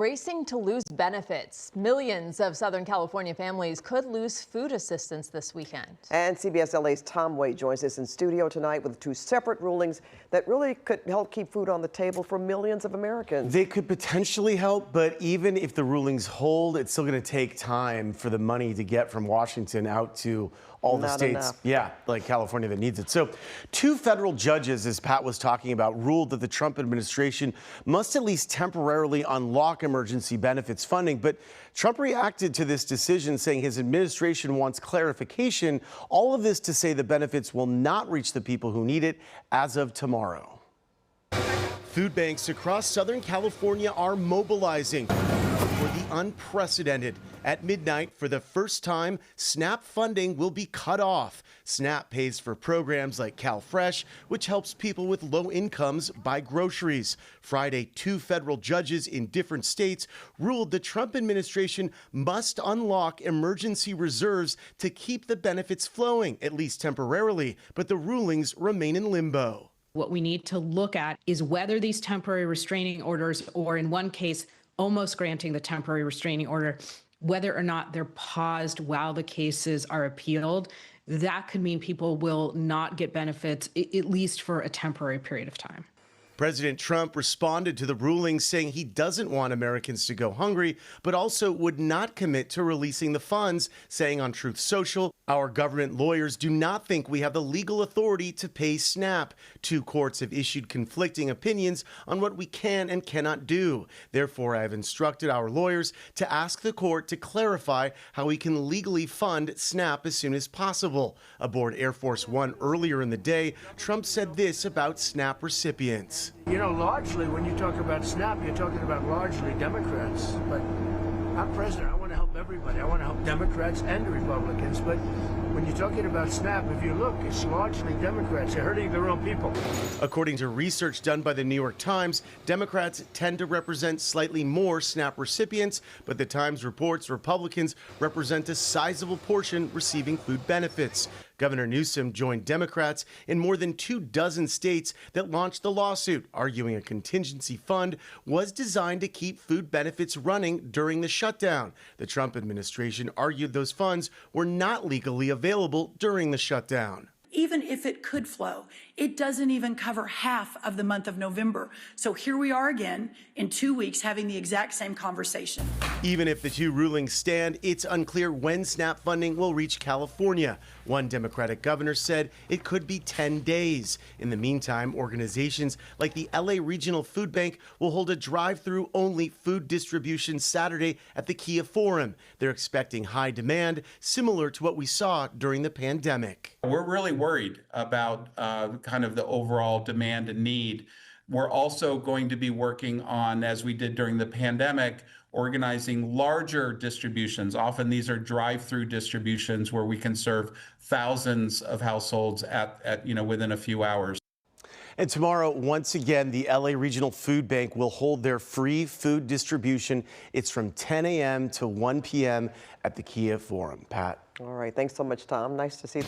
Racing to lose benefits. Millions of Southern California families could lose food assistance this weekend. And CBS LA's Tom Wade joins us in studio tonight with two separate rulings that really could help keep food on the table for millions of Americans. They could potentially help, but even if the rulings hold, it's still going to take time for the money to get from Washington out to all the states, like California, that needs it. So 2 federal judges, as Pat was talking about, ruled that the Trump administration must at least temporarily unlock emergency benefits funding. But Trump reacted to this decision, saying his administration wants clarification. All of this to say the benefits will not reach the people who need it as of tomorrow. Food banks across Southern California are mobilizing for the unprecedented. At midnight, for the first time, SNAP funding will be cut off. SNAP pays for programs like CalFresh, which helps people with low incomes buy groceries. Friday, 2 federal judges in different states ruled the Trump administration must unlock emergency reserves to keep the benefits flowing, at least temporarily, but the rulings remain in limbo. What we need to look at is whether these temporary restraining orders, or in one case, almost granting the temporary restraining order, whether or not they're paused while the cases are appealed, that could mean people will not get benefits, at least for a temporary period of time. President Trump responded to the ruling, saying he doesn't want Americans to go hungry, but also would not commit to releasing the funds, saying on Truth Social, "Our government lawyers do not think we have the legal authority to pay SNAP. 2 courts have issued conflicting opinions on what we can and cannot do. Therefore, I have instructed our lawyers to ask the court to clarify how we can legally fund SNAP as soon as possible." Aboard Air Force One earlier in the day, Trump said this about SNAP recipients. You know, largely when you talk about SNAP, you're talking about largely Democrats. But I'm president. I want to help everybody. I want to help Democrats and Republicans. But when you're talking about SNAP, if you look, it's largely Democrats. They're hurting their own people. According to research done by the New York Times, Democrats tend to represent slightly more SNAP recipients, but the Times reports Republicans represent a sizable portion receiving food benefits. Governor Newsom joined Democrats in more than 24 states that launched the lawsuit, arguing a contingency fund was designed to keep food benefits running during the shutdown. The Trump administration argued those funds were not legally available during the shutdown. Even if it could flow, it doesn't even cover half of the month of November. So here we are again in 2 weeks having the exact same conversation. Even if the 2 rulings stand, it's unclear when SNAP funding will reach California. One Democratic governor said it could be 10 days. In the meantime, organizations like the LA Regional Food Bank will hold a drive-through only food distribution Saturday at the Kia Forum. They're expecting high demand, similar to what we saw during the pandemic. We're really worried about kind of the overall demand and need. We're also going to be working on, as we did during the pandemic, organizing larger distributions. Often these are drive-through distributions where we can serve thousands of households at within a few hours. And tomorrow, once again, the LA Regional Food Bank will hold their free food distribution. It's from 10 a.m. to 1 p.m. at the Kia Forum. Pat. All right. Thanks so much, Tom. Nice to see you.